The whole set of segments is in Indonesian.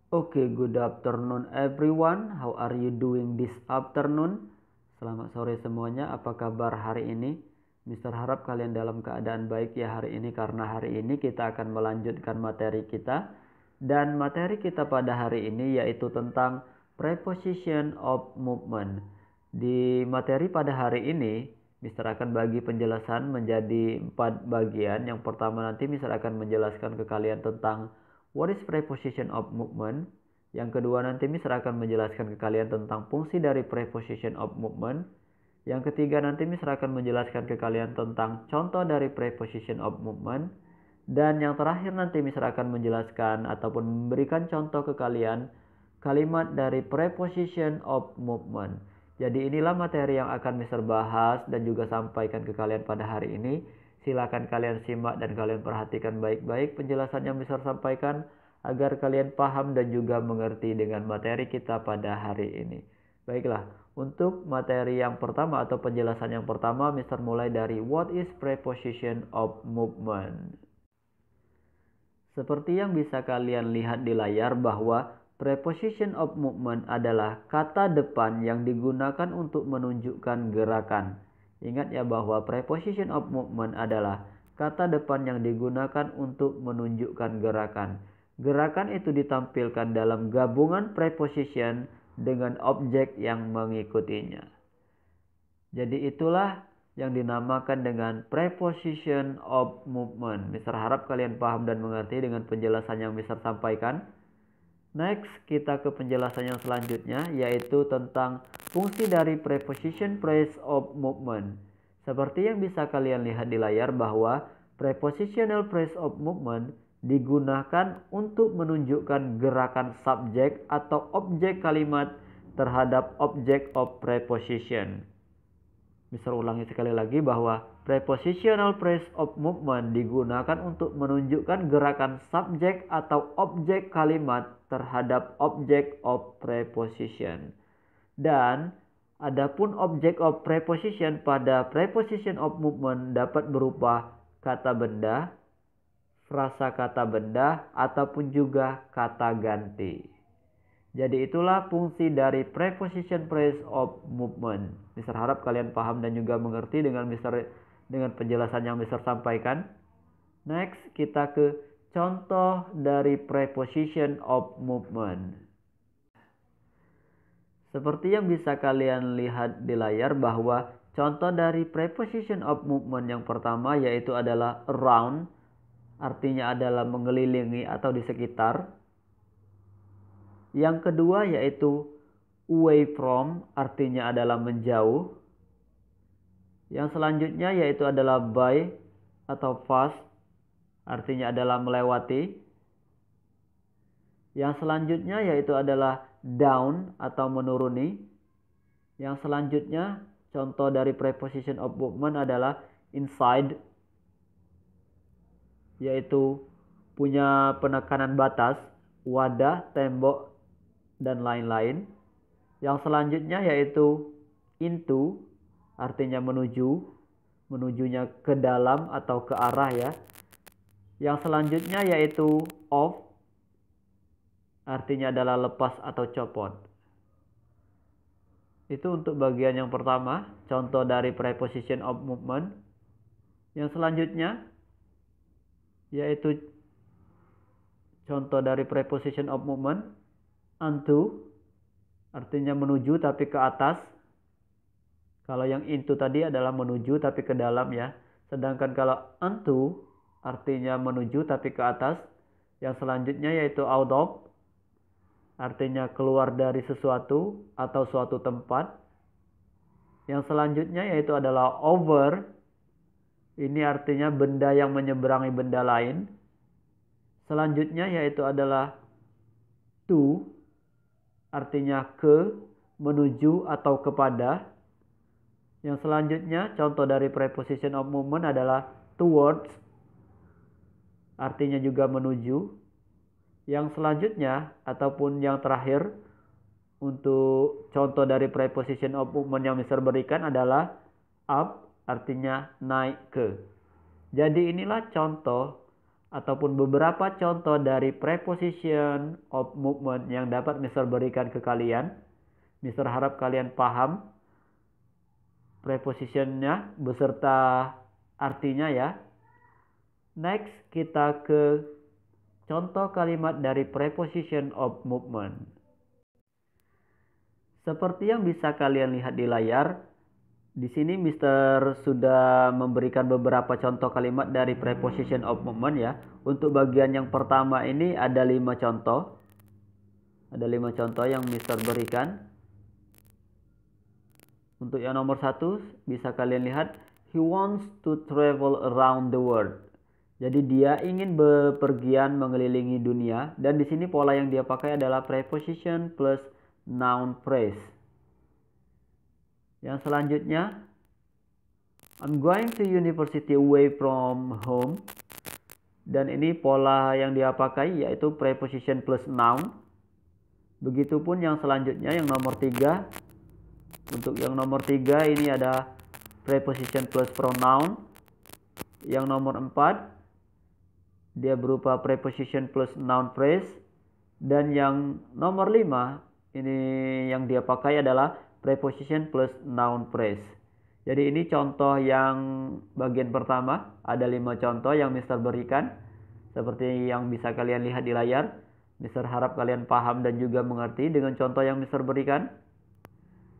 Okay, good afternoon everyone. How are you doing this afternoon? Selamat sore semuanya. Apa kabar hari ini? Mister harap kalian dalam keadaan baik ya hari ini, karena hari ini kita akan melanjutkan materi kita. Dan materi kita pada hari ini yaitu tentang preposition of movement. Di materi pada hari ini, Mister akan bagi penjelasan menjadi 4 bagian. Yang pertama nanti Mister akan menjelaskan ke kalian tentang what is preposition of movement. Yang kedua nanti Mister akan menjelaskan ke kalian tentang fungsi dari preposition of movement. Yang ketiga nanti Mister akan menjelaskan ke kalian tentang contoh dari preposition of movement. Dan yang terakhir nanti Mister akan menjelaskan ataupun memberikan contoh ke kalian kalimat dari preposition of movement. Jadi inilah materi yang akan Mister bahas dan juga sampaikan ke kalian pada hari ini. Silakan kalian simak dan kalian perhatikan baik-baik penjelasan yang Mister sampaikan agar kalian paham dan juga mengerti dengan materi kita pada hari ini. Baiklah, untuk materi yang pertama atau penjelasan yang pertama, Mister mulai dari what is preposition of movement. Seperti yang bisa kalian lihat di layar bahwa preposition of movement adalah kata depan yang digunakan untuk menunjukkan gerakan. Ingat ya bahwa preposition of movement adalah kata depan yang digunakan untuk menunjukkan gerakan. Gerakan itu ditampilkan dalam gabungan preposition dengan objek yang mengikutinya. Jadi itulah yang dinamakan dengan preposition of movement. Mister harap kalian paham dan mengerti dengan penjelasan yang Mister sampaikan. Next, kita ke penjelasan yang selanjutnya, yaitu tentang fungsi dari preposition phrase of movement. Seperti yang bisa kalian lihat di layar bahwa prepositional phrase of movement digunakan untuk menunjukkan gerakan subjek atau objek kalimat terhadap objek of preposition. Mister ulangi sekali lagi bahwa prepositional phrase of movement digunakan untuk menunjukkan gerakan subjek atau objek kalimat terhadap objek of preposition. Dan adapun objek of preposition pada preposition of movement dapat berupa kata benda, frasa kata benda, ataupun juga kata ganti. Jadi itulah fungsi dari preposition phrase of movement. Mister harap kalian paham dan juga mengerti dengan penjelasan yang Mister sampaikan. Next, kita ke contoh dari preposition of movement. Seperti yang bisa kalian lihat di layar bahwa contoh dari preposition of movement yang pertama yaitu adalah around, artinya adalah mengelilingi atau di sekitar. Yang kedua yaitu away from, artinya adalah menjauh. Yang selanjutnya yaitu adalah by atau fast, artinya adalah melewati. Yang selanjutnya yaitu adalah down atau menuruni. Yang selanjutnya contoh dari preposition of movement adalah inside, yaitu punya penekanan batas, wadah, tembok, dan lain-lain. Yang selanjutnya yaitu into, artinya menuju, menujunya ke dalam atau ke arah ya. Yang selanjutnya yaitu off, artinya adalah lepas atau copot. Itu untuk bagian yang pertama, contoh dari preposition of movement. Yang selanjutnya yaitu contoh dari preposition of movement unto, artinya menuju tapi ke atas. Kalau yang into tadi adalah menuju tapi ke dalam ya. Sedangkan kalau unto artinya menuju tapi ke atas. Yang selanjutnya yaitu out of, artinya keluar dari sesuatu atau suatu tempat. Yang selanjutnya yaitu adalah over. Ini artinya benda yang menyeberangi benda lain. Selanjutnya yaitu adalah to, artinya ke, menuju atau kepada. Yang selanjutnya contoh dari preposition of movement adalah towards, artinya juga menuju. Yang selanjutnya ataupun yang terakhir untuk contoh dari preposition of movement yang Mister berikan adalah up, artinya naik ke. Jadi inilah contoh ataupun beberapa contoh dari preposition of movement yang dapat Mister berikan ke kalian. Mister harap kalian paham prepositionnya beserta artinya ya. Next, kita ke contoh kalimat dari preposition of movement. Seperti yang bisa kalian lihat di layar, di sini Mister sudah memberikan beberapa contoh kalimat dari preposition of movement ya. Untuk bagian yang pertama ini ada 5 contoh. Ada 5 contoh yang Mister berikan. Untuk yang nomor 1 bisa kalian lihat, he wants to travel around the world. Jadi dia ingin bepergian mengelilingi dunia, dan di sini pola yang dia pakai adalah preposition plus noun phrase. Yang selanjutnya, I'm going to university away from home. Dan ini pola yang dia pakai yaitu preposition plus noun. Begitupun yang selanjutnya, yang nomor 3. Untuk yang nomor 3 ini ada preposition plus pronoun. Yang nomor 4 dia berupa preposition plus noun phrase. Dan yang nomor 5 ini yang dia pakai adalah preposition plus noun phrase. Jadi ini contoh yang bagian pertama. Ada 5 contoh yang Mister berikan. Seperti yang bisa kalian lihat di layar. Mister harap kalian paham dan juga mengerti dengan contoh yang Mister berikan.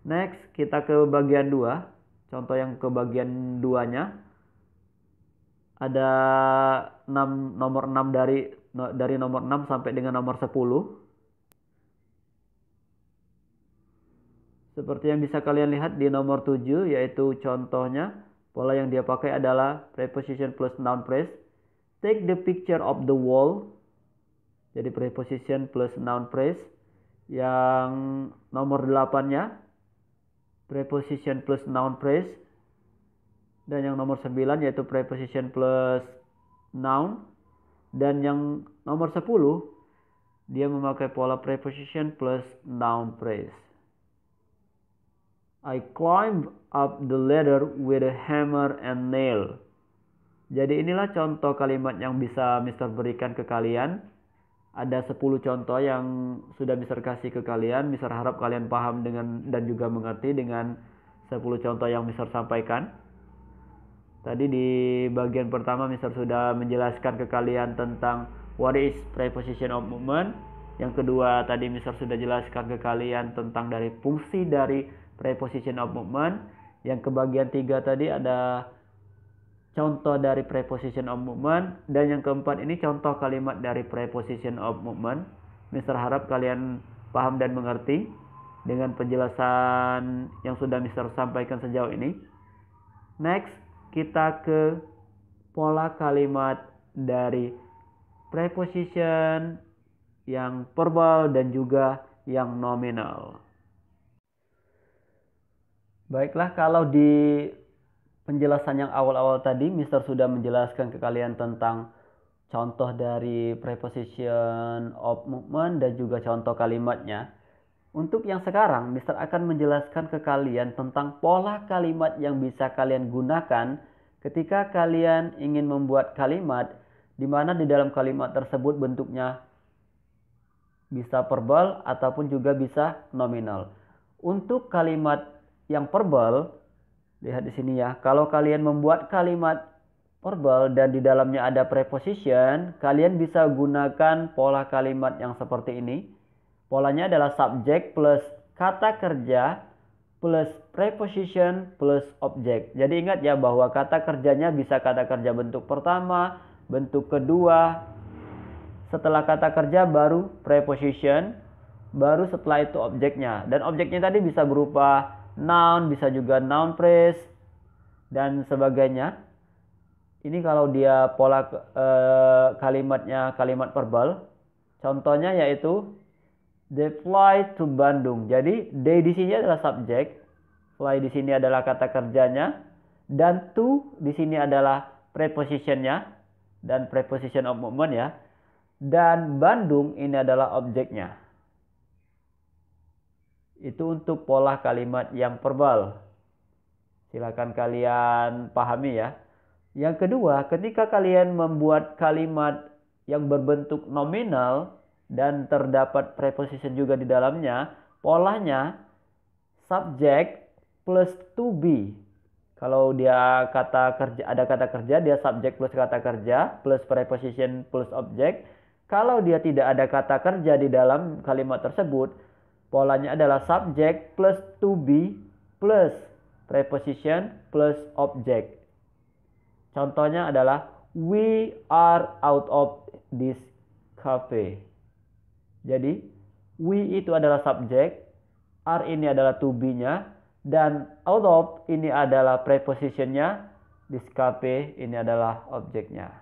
Next, kita ke bagian 2. Contoh yang ke bagian 2-nya. Ada nomor 6 dari nomor 6 sampai dengan nomor 10. Seperti yang bisa kalian lihat di nomor 7, yaitu contohnya pola yang dia pakai adalah preposition plus noun phrase. Take the picture of the wall. Jadi preposition plus noun phrase. Yang nomor 8-nya preposition plus noun phrase. Dan yang nomor 9 yaitu preposition plus noun. Dan yang nomor 10 dia memakai pola preposition plus noun phrase. I climbed up the ladder with a hammer and nail. Jadi inilah contoh kalimat yang bisa Mister berikan ke kalian. Ada 10 contoh yang sudah Mister kasih ke kalian. Mister harap kalian paham dengan dan juga mengerti dengan 10 contoh yang Mister sampaikan. Tadi di bagian pertama Mister sudah menjelaskan ke kalian tentang what is preposition of movement. Yang kedua tadi Mister sudah jelaskan ke kalian tentang dari fungsi dari preposition of movement. Yang ke bagian 3 tadi ada contoh dari preposition of movement. Dan yang keempat ini contoh kalimat dari preposition of movement. Mister harap kalian paham dan mengerti dengan penjelasan yang sudah Mister sampaikan sejauh ini. Next, kita ke pola kalimat dari preposition yang verbal dan juga yang nominal. Baiklah, kalau di penjelasan yang awal-awal tadi Mister sudah menjelaskan ke kalian tentang contoh dari preposition of movement dan juga contoh kalimatnya. Untuk yang sekarang, Mister akan menjelaskan ke kalian tentang pola kalimat yang bisa kalian gunakan ketika kalian ingin membuat kalimat di mana di dalam kalimat tersebut bentuknya bisa verbal ataupun juga bisa nominal. Untuk kalimat yang verbal, lihat di sini ya. Kalau kalian membuat kalimat verbal dan di dalamnya ada preposition, kalian bisa gunakan pola kalimat yang seperti ini. Polanya adalah subjek plus kata kerja plus preposition plus objek. Jadi ingat ya bahwa kata kerjanya bisa kata kerja bentuk pertama, bentuk kedua. Setelah kata kerja baru preposition, baru setelah itu objeknya. Dan objeknya tadi bisa berupa noun, bisa juga noun phrase dan sebagainya. Ini kalau dia pola kalimatnya kalimat verbal. Contohnya yaitu they fly to Bandung. Jadi they di sini adalah subjek, fly di sini adalah kata kerjanya, dan to di sini adalah prepositionnya dan preposition of movement ya. Dan Bandung ini adalah objeknya. Itu untuk pola kalimat yang verbal. Silakan kalian pahami ya. Yang kedua, ketika kalian membuat kalimat yang berbentuk nominal dan terdapat preposition juga di dalamnya, polanya subject plus to be. Kalau dia kata kerja, ada kata kerja, dia subject plus kata kerja plus preposition plus object. Kalau dia tidak ada kata kerja di dalam kalimat tersebut, polanya adalah subject plus to be plus preposition plus object. Contohnya adalah we are out of this cafe. Jadi we itu adalah subjek, are ini adalah to be-nya, dan out of ini adalah preposition-nya, this cafe ini adalah objeknya.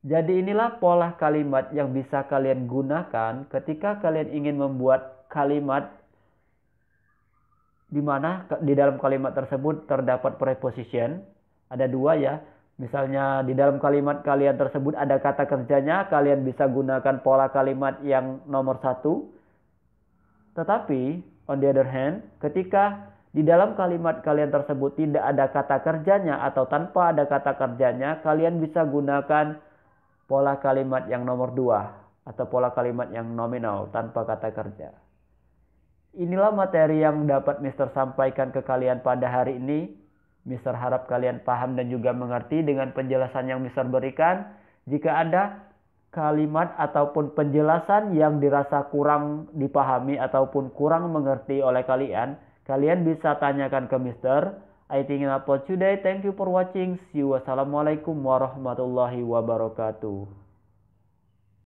Jadi inilah pola kalimat yang bisa kalian gunakan ketika kalian ingin membuat kalimat di mana di dalam kalimat tersebut terdapat preposition. Ada dua ya. Misalnya di dalam kalimat kalian tersebut ada kata kerjanya, kalian bisa gunakan pola kalimat yang nomor 1. Tetapi on the other hand, ketika di dalam kalimat kalian tersebut tidak ada kata kerjanya atau tanpa ada kata kerjanya, kalian bisa gunakan pola kalimat yang nomor 2 atau pola kalimat yang nominal tanpa kata kerja. Inilah materi yang dapat Mister sampaikan ke kalian pada hari ini. Mister harap kalian paham dan juga mengerti dengan penjelasan yang Mister berikan. Jika ada kalimat ataupun penjelasan yang dirasa kurang dipahami ataupun kurang mengerti oleh kalian, kalian bisa tanyakan ke Mister. I think enough for today. Thank you for watching. See you. Wassalamualaikum warahmatullahi wabarakatuh.